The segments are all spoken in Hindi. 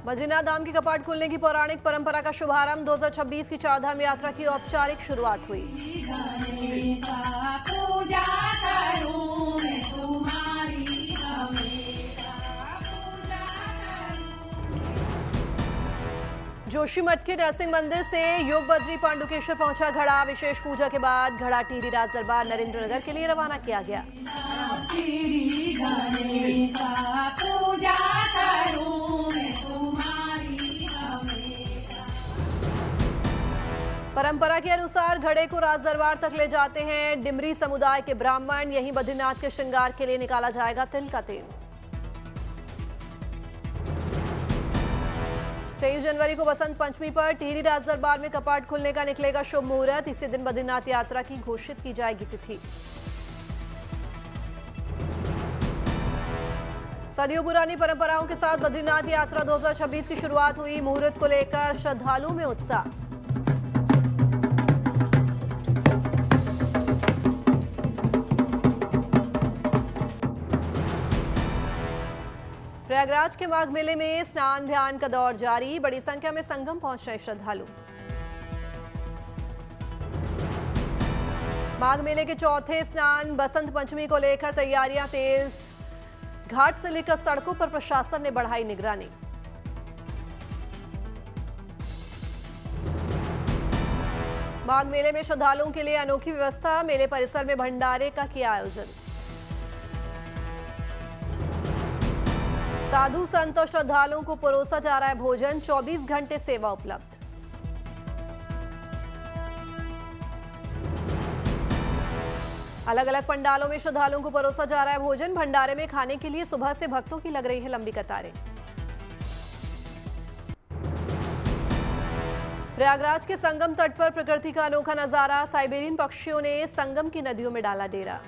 बद्रीनाथ धाम की कपाट खुलने की पौराणिक परंपरा का शुभारंभ 2026 की चारधाम यात्रा की औपचारिक शुरुआत हुई। जोशीमठ के नरसिंह मंदिर से योग बद्री पांडुकेश्वर पहुंचा घड़ा। विशेष पूजा के बाद घड़ा टिहरी राज दरबार नरेंद्रनगर के लिए रवाना किया गया। परंपरा के अनुसार घड़े को राज दरबार तक ले जाते हैं डिमरी समुदाय के ब्राह्मण। यहीं बद्रीनाथ के श्रृंगार के लिए निकाला जाएगा तिल का तेल। 23 जनवरी को बसंत पंचमी पर टिहरी राज दरबार में कपाट खुलने का निकलेगा शुभ मुहूर्त। इसी दिन बद्रीनाथ यात्रा की घोषित की जाएगी तिथि। सदियों पुरानी परंपराओं के साथ बद्रीनाथ यात्रा 2026 की शुरुआत हुई। मुहूर्त को लेकर श्रद्धालुओं में उत्साह। प्रयागराज के माघ मेले में स्नान ध्यान का दौर जारी। बड़ी संख्या में संगम पहुंच रहे श्रद्धालु। माघ मेले के चौथे स्नान बसंत पंचमी को लेकर तैयारियां तेज। घाट से लेकर सड़कों पर प्रशासन ने बढ़ाई निगरानी। माघ मेले में श्रद्धालुओं के लिए अनोखी व्यवस्था। मेले परिसर में भंडारे का किया आयोजन। साधु संत और श्रद्धालुओं को परोसा जा रहा है भोजन। 24 घंटे सेवा उपलब्ध। अलग अलग पंडालों में श्रद्धालुओं को परोसा जा रहा है भोजन। भंडारे में खाने के लिए सुबह से भक्तों की लग रही है लंबी कतारें। प्रयागराज के संगम तट पर प्रकृति का अनोखा नजारा। साइबेरियन पक्षियों ने संगम की नदियों में डाला डेरा।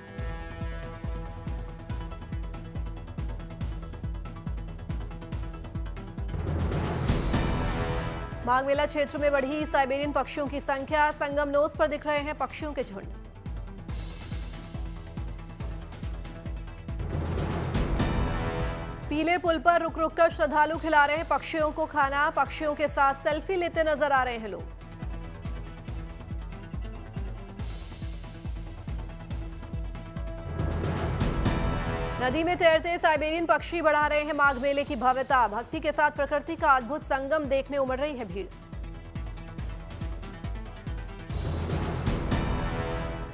माघ मेला क्षेत्र में बढ़ी साइबेरियन पक्षियों की संख्या। संगम नोस पर दिख रहे हैं पक्षियों के झुंड। पीले पुल पर रुक रुक कर श्रद्धालु खिला रहे हैं पक्षियों को खाना। पक्षियों के साथ सेल्फी लेते नजर आ रहे हैं लोग। नदी में तैरते साइबेरियन पक्षी बढ़ा रहे हैं माघ मेले की भव्यता। भक्ति के साथ प्रकृति का अद्भुत संगम देखने उमड़ रही है भीड़।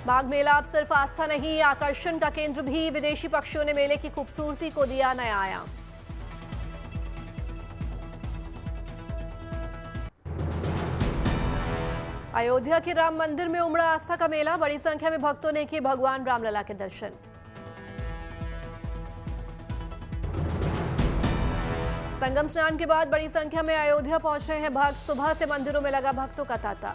माघ मेला अब सिर्फ आस्था नहीं, आकर्षण का केंद्र भी। विदेशी पक्षियों ने मेले की खूबसूरती को दिया नया आयाम। अयोध्या के राम मंदिर में उमड़ा आस्था का मेला। बड़ी संख्या में भक्तों ने किए भगवान रामलला के दर्शन। संगम स्नान के बाद बड़ी संख्या में अयोध्या पहुंच रहे हैं भक्त। सुबह से मंदिरों में लगा भक्तों का तांता।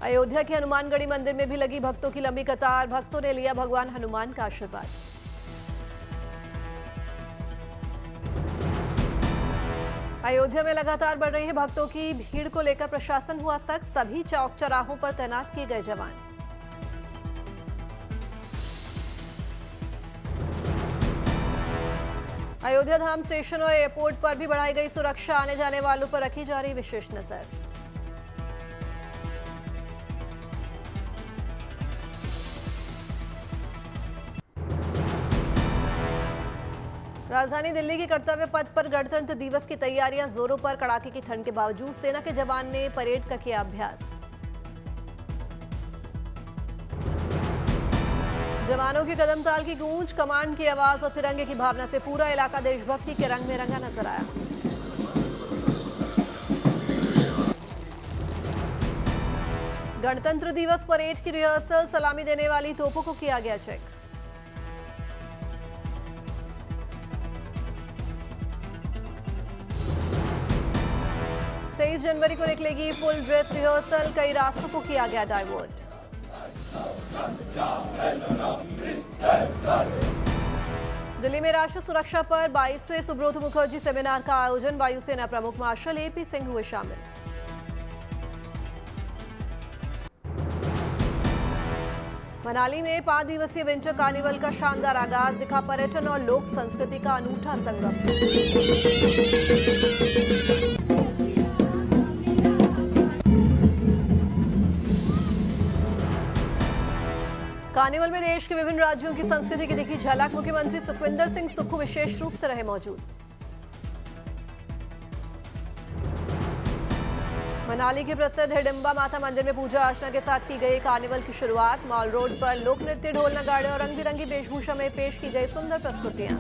अयोध्या के हनुमानगढ़ी मंदिर में भी लगी भक्तों की लंबी कतार। भक्तों ने लिया भगवान हनुमान का आशीर्वाद। अयोध्या में लगातार बढ़ रही है भक्तों की भीड़ को लेकर प्रशासन हुआ सख्त। सभी चौक चौराहों पर तैनात किए गए जवान। अयोध्या धाम स्टेशन और एयरपोर्ट पर भी बढ़ाई गई सुरक्षा। आने जाने वालों पर रखी जा रही विशेष नजर। राजधानी दिल्ली के कर्तव्य पथ पर गणतंत्र दिवस की तैयारियां जोरों पर। कड़ाके की ठंड के बावजूद सेना के जवान ने परेड का किया अभ्यास। जवानों की कदम ताल की गूंज, कमांड की आवाज और तिरंगे की भावना से पूरा इलाका देशभक्ति के रंग में रंगा नजर आया। गणतंत्र दिवस परेड की रिहर्सल। सलामी देने वाली तोपों को किया गया चेक। तेईस जनवरी को निकलेगी फुल ड्रेस रिहर्सल। कई रास्तों को किया गया डाइवर्ट। दिल्ली में राष्ट्रीय सुरक्षा पर 22वें सुब्रत मुखर्जी सेमिनार का आयोजन। वायुसेना प्रमुख मार्शल एपी सिंह हुए शामिल। मनाली में 5 दिवसीय विंटर कार्निवल का शानदार आगाज, दिखा पर्यटन और लोक संस्कृति का अनूठा संगम। कार्निवल में देश के विभिन्न राज्यों की संस्कृति की दिखी झलक, मुख्यमंत्री सुखविंदर सिंह सुक्खू विशेष रूप से रहे मौजूद। मनाली के प्रसिद्ध हिडिंबा माता मंदिर में पूजा अर्चना के साथ की गई कार्निवल की शुरुआत। मॉल रोड पर लोक नृत्य, ढोल नगाड़े और रंग बिरंगी वेशभूषा में पेश की गई सुंदर प्रस्तुतियां।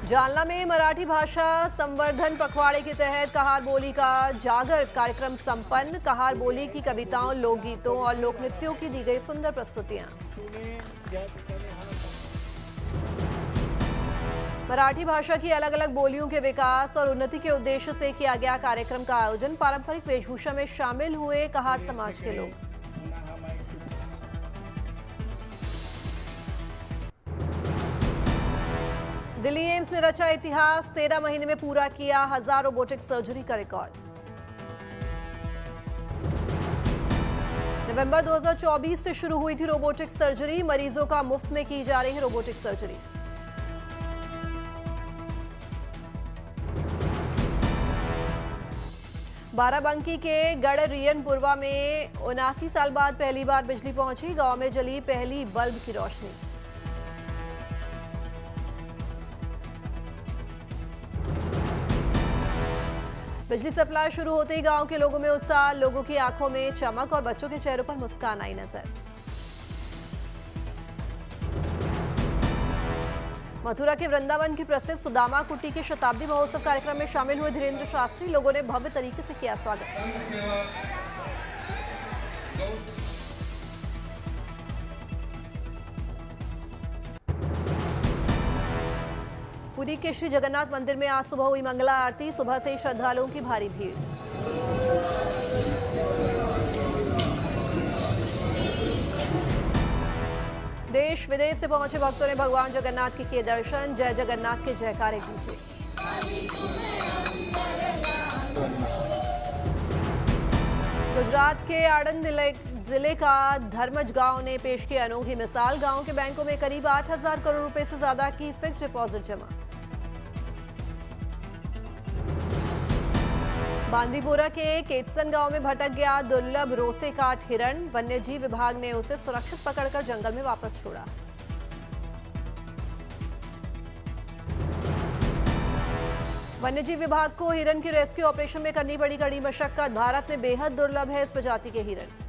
जालना में मराठी भाषा संवर्धन पखवाड़े के तहत कहार बोली का जागर कार्यक्रम संपन्न। कहार बोली की कविताओं, लोकगीतों और लोक नृत्यों की दी गई सुंदर प्रस्तुतियां। मराठी भाषा की अलग अलग बोलियों के विकास और उन्नति के उद्देश्य से किया गया कार्यक्रम का आयोजन। पारंपरिक वेशभूषा में शामिल हुए कहार समाज के लोग। दिल्ली एम्स ने रचा इतिहास, 13 महीने में पूरा किया 1000 रोबोटिक सर्जरी का रिकॉर्ड। नवंबर 2024 से शुरू हुई थी रोबोटिक सर्जरी, मरीजों का मुफ्त में की जा रही है रोबोटिक सर्जरी। बाराबंकी के गढ़रियनपुरवा में 79 साल बाद पहली बार बिजली पहुंची। गांव में जली पहली बल्ब की रोशनी। बिजली सप्लाई शुरू होते ही गांव के लोगों में उत्साह, लोगों की आंखों में चमक और बच्चों के चेहरों पर मुस्कान आई नजर। मथुरा के वृंदावन की प्रसिद्ध सुदामा कुटी के शताब्दी महोत्सव कार्यक्रम में शामिल हुए धीरेन्द्र शास्त्री। लोगों ने भव्य तरीके से किया स्वागत। पुरी के श्री जगन्नाथ मंदिर में आज सुबह हुई मंगला आरती। सुबह से ही श्रद्धालुओं की भारी भीड़। देश विदेश से पहुंचे भक्तों ने भगवान जगन्नाथ के किए दर्शन। जय जगन्नाथ के जयकारे गूंजे। गुजरात के आणंद जिले का धर्मज गांव ने पेश की अनोखी मिसाल। गांव के बैंकों में करीब 8000 करोड़ रुपए से ज्यादा की फिक्स्ड डिपॉजिट जमा। बांदीपुरा के केतसन गांव में भटक गया दुर्लभ रोसे काट हिरण। वन्यजीव विभाग ने उसे सुरक्षित पकड़कर जंगल में वापस छोड़ा। वन्यजीव विभाग को हिरण की रेस्क्यू ऑपरेशन में करनी पड़ी कड़ी मशक्कत। भारत में बेहद दुर्लभ है इस प्रजाति के हिरण।